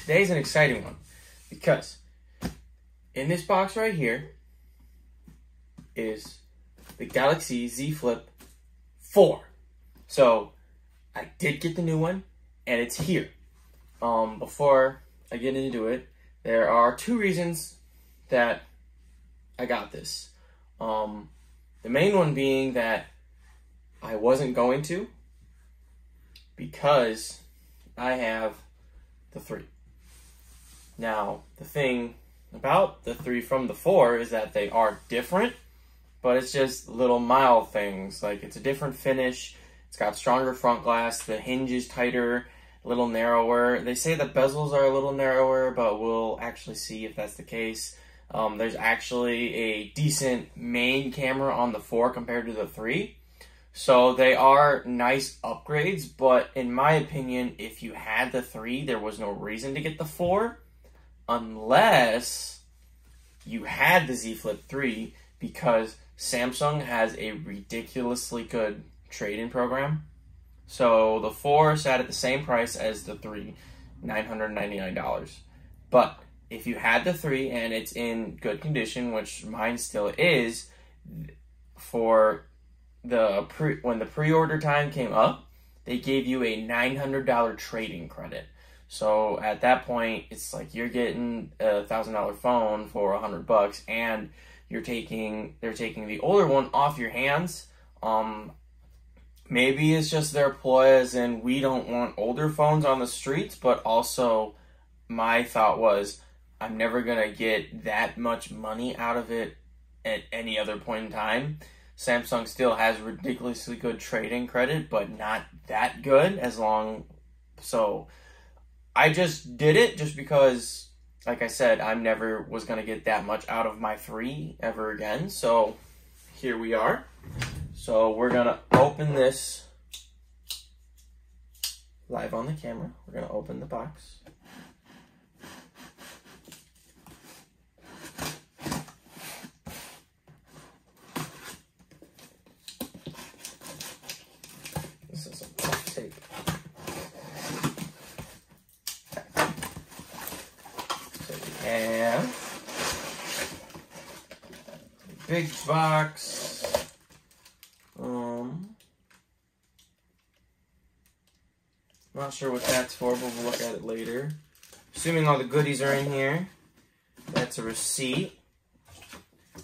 today's an exciting one because in this box right here is the Galaxy Z Flip 4. So I did get the new one and it's here. Before I get into it, there are two reasons that I got this. The main one being that I wasn't going to because I have the 3. Now, the thing about the 3 from the 4 is that they are different, but it's just little mild things. Like, it's a different finish, it's got stronger front glass, the hinge is tighter, a little narrower. They say the bezels are a little narrower, but we'll actually see if that's the case. There's actually a decent main camera on the 4 compared to the 3. So they are nice upgrades, but in my opinion, if you had the 3, there was no reason to get the 4 unless you had the Z Flip 3, because Samsung has a ridiculously good trade-in program. So the 4 sat at the same price as the 3, $999. But if you had the 3 and it's in good condition, which mine still is, for when the pre-order time came up, they gave you a $900 trade-in credit. So at that point, it's like you're getting a $1,000 phone for $100, and they're taking the older one off your hands. Maybe it's just their ploy, as in we don't want older phones on the streets, but also my thought was I'm never gonna get that much money out of it at any other point in time. Samsung still has ridiculously good trade-in credit, but not that good so I just did it just because, like I said, I never was going to get that much out of my 3 ever again. So here we are. So we're going to open this live on the camera. We're going to open the box. This is some tough tape. So we have a big box. Not sure what that's for, but we'll look at it later. Assuming all the goodies are in here. That's a receipt.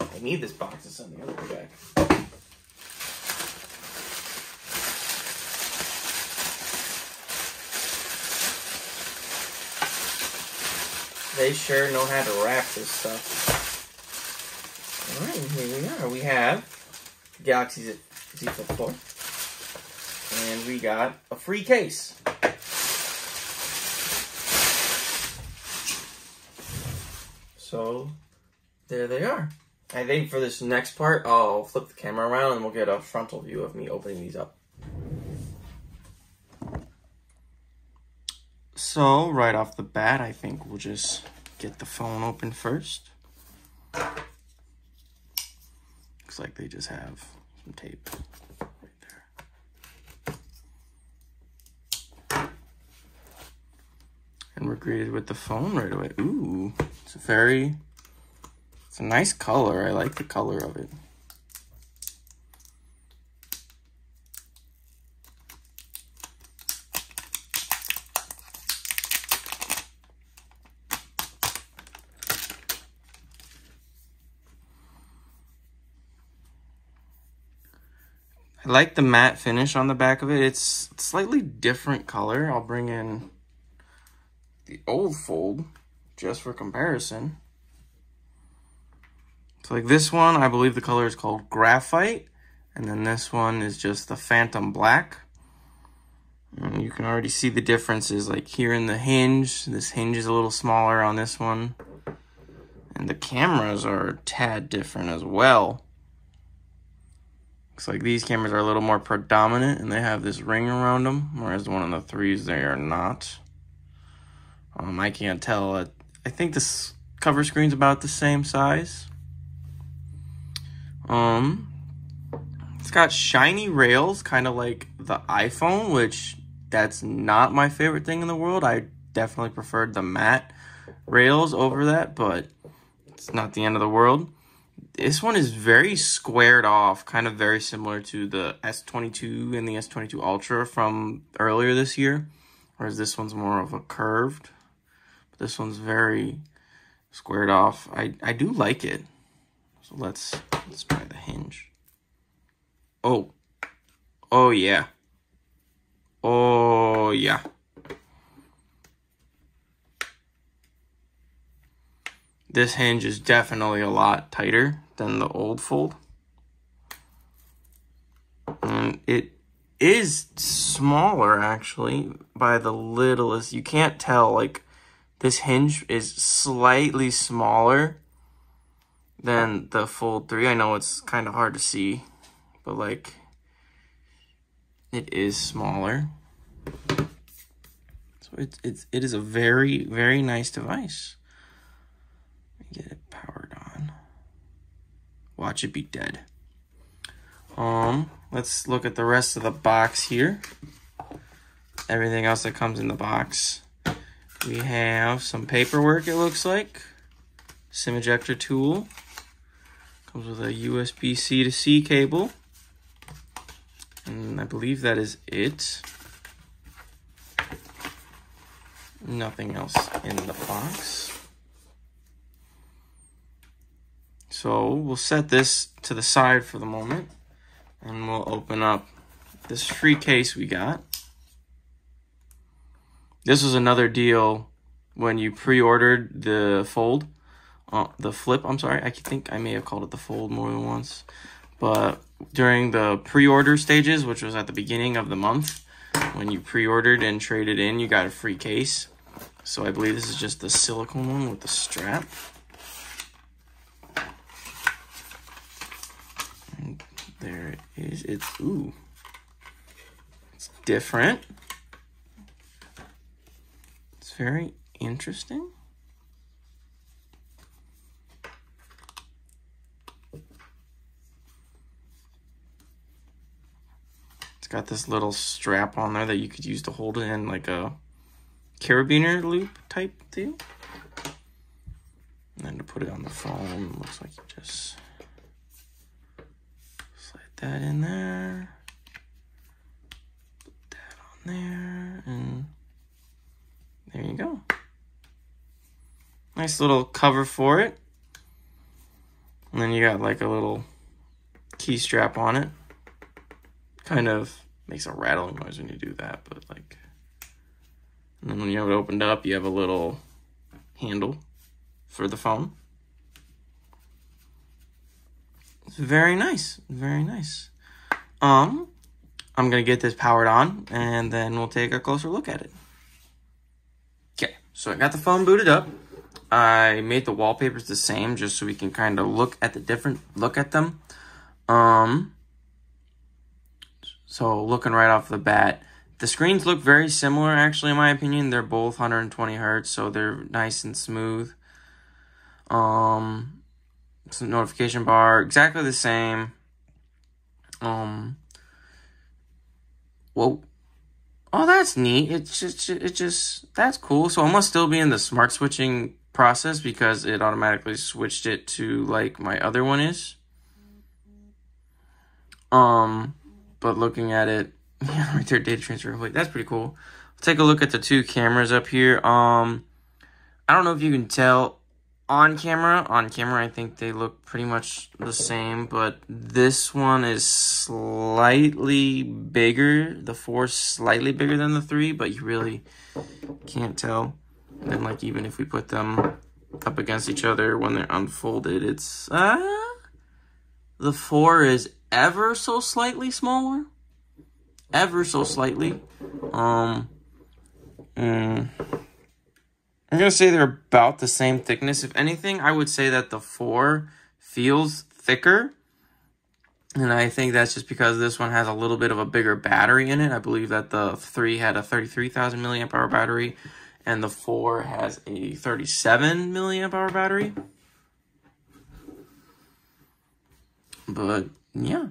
I need this box to send the other way back. They sure know how to wrap this stuff. Alright, here we are. We have Galaxy Z Flip 4. And we got a free case. So, there they are. I think for this next part, I'll flip the camera around and we'll get a frontal view of me opening these up. So, right off the bat, I think we'll just get the phone open first. Looks like they just have some tape right there. And we're greeted with the phone right away. Ooh, it's a nice color. I like the color of it. I like the matte finish on the back of it. It's a slightly different color. I'll bring in the old Fold just for comparison. So like this one, I believe the color is called Graphite. And then this one is just the Phantom Black. And you can already see the differences, like here in the hinge. This hinge is a little smaller on this one. And the cameras are a tad different as well. Looks like these cameras are a little more predominant and they have this ring around them, whereas the one on the 3s, they are not. I can't tell. I think this cover screen's about the same size. It's got shiny rails, kind of like the iPhone, which that's not my favorite thing in the world. I definitely preferred the matte rails over that, but it's not the end of the world. This one is very squared off, kind of very similar to the S22 and the S22 Ultra from earlier this year, whereas this one's more of a curved. But this one's very squared off. I do like it. So let's try the hinge. Oh yeah. Oh yeah. This hinge is definitely a lot tighter than the old Fold. And it is smaller, actually, by the littlest. You can't tell, like, this hinge is slightly smaller than the Fold 3. I know it's kind of hard to see, but, like, it is smaller. So it is a very, very nice device. Get it powered on. Watch it be dead. Let's look at the rest of the box here. Everything else that comes in the box. We have some paperwork, it looks like. SIM ejector tool. Comes with a USB-C to C cable. And I believe that is it. Nothing else in the box. So we'll set this to the side for the moment, and we'll open up this free case we got. This was another deal when you pre-ordered the Fold, the Flip, I'm sorry. I think I may have called it the Fold more than once. But during the pre-order stages, which was at the beginning of the month, when you pre-ordered and traded in, you got a free case. So I believe this is just the silicone one with the strap. And there it is. It's different. It's very interesting. It's got this little strap on there that you could use to hold it in, like a carabiner loop type deal. And then to put it on the phone, looks like you just slide that in there, put that on there, and there you go. Nice little cover for it. And then you got like a little key strap on it. Kind of makes a rattling noise when you do that, but like, and then when you have it opened up, you have a little handle for the phone. It's very nice, very nice. I'm gonna get this powered on, and then we'll take a closer look at it. Okay, so I got the phone booted up. I made the wallpapers the same, just so we can kind of look at them. So looking right off the bat, the screens look very similar, actually, in my opinion. They're both 120 hertz, so they're nice and smooth. Some notification bar, exactly the same. Whoa. Oh, that's neat. It just, that's cool. So it must still be in the smart switching process because it automatically switched it to like my other one is. But looking at it, yeah, right there, data transfer complete. That's pretty cool. Let's take a look at the two cameras up here. I don't know if you can tell on camera. On camera, I think they look pretty much the same, but this one is slightly bigger. The 4 is slightly bigger than the 3, but you really can't tell. And then, like, even if we put them up against each other when they're unfolded, it's the 4 is ever so slightly smaller. Ever so slightly. I'm gonna say they're about the same thickness. If anything, I would say that the 4 feels thicker. And I think that's just because this one has a little bit of a bigger battery in it. I believe that the 3 had a 33,000 milliamp hour battery, and the 4 has a 37 milliamp hour battery. But yeah,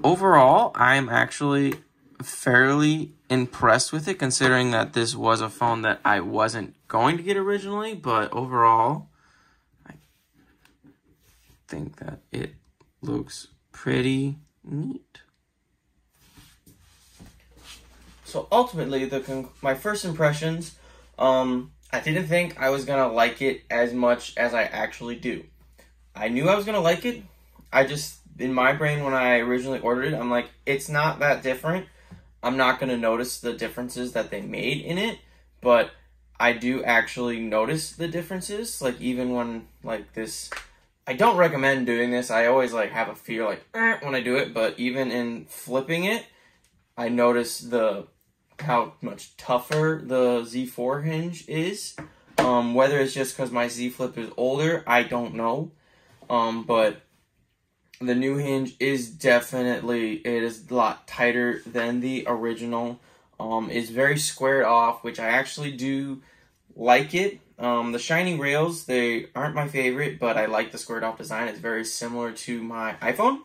overall, I'm actually fairly impressed with it, considering that this was a phone that I wasn't going to get originally, but overall, I think that it looks pretty neat. So ultimately, my first impressions, I didn't think I was going to like it as much as I actually do. I knew I was going to like it. I just, in my brain, when I originally ordered it, I'm like, it's not that different. I'm not going to notice the differences that they made in it, but I do actually notice the differences. Like, even when, like, this, I don't recommend doing this. I always, like, have a fear, like, when I do it, but even in flipping it, I notice how much tougher the Z4 hinge is. Whether it's just because my Z Flip is older, I don't know. But the new hinge is definitely, it is a lot tighter than the original. It's very squared off, which I actually do like it. The shiny rails, they aren't my favorite, but I like the squared off design. It's very similar to my iPhone.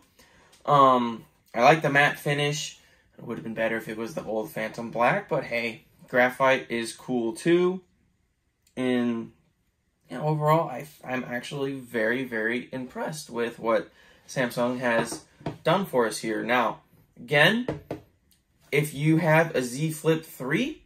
I like the matte finish. It would have been better if it was the old Phantom Black, but hey, graphite is cool too. And overall, I'm actually very, very impressed with what Samsung has done for us here. Now, again, if you have a Z Flip 3,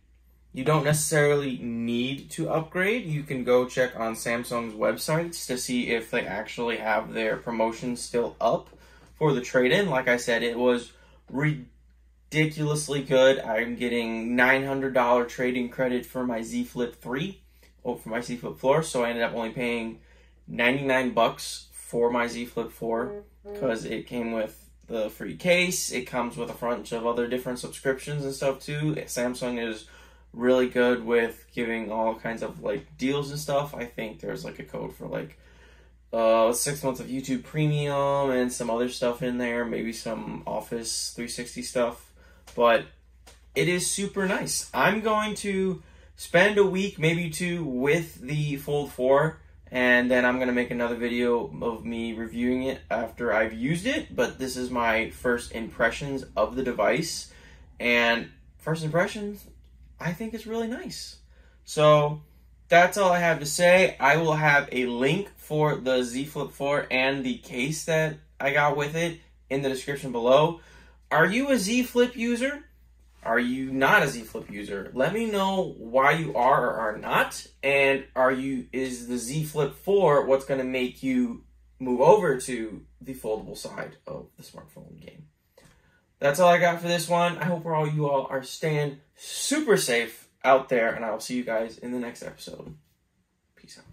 you don't necessarily need to upgrade. You can go check on Samsung's websites to see if they actually have their promotions still up for the trade-in. Like I said, it was ridiculously good. I'm getting $900 trading credit for my Z Flip 3, for my Z Flip 4, so I ended up only paying $99 for my Z Flip 4 because it came with the free case. It comes with a bunch of other different subscriptions and stuff too. Samsung is really good with giving all kinds of like deals and stuff. I think there's like a code for like 6 months of YouTube Premium and some other stuff in there, maybe some Office 360 stuff, but it is super nice. I'm going to spend a week, maybe 2, with the Fold 4, and then I'm going to make another video of me reviewing it after I've used it, but this is my first impressions of the device, and first impressions, I think it's really nice. So that's all I have to say. I will have a link for the Z Flip 4 and the case that I got with it in the description below. Are you a Z Flip user? Are you not a Z Flip user? Let me know why you are or are not. And is the Z Flip 4 what's going to make you move over to the foldable side of the smartphone game? That's all I got for this one. I hope you all are staying super safe out there, and I will see you guys in the next episode. Peace out.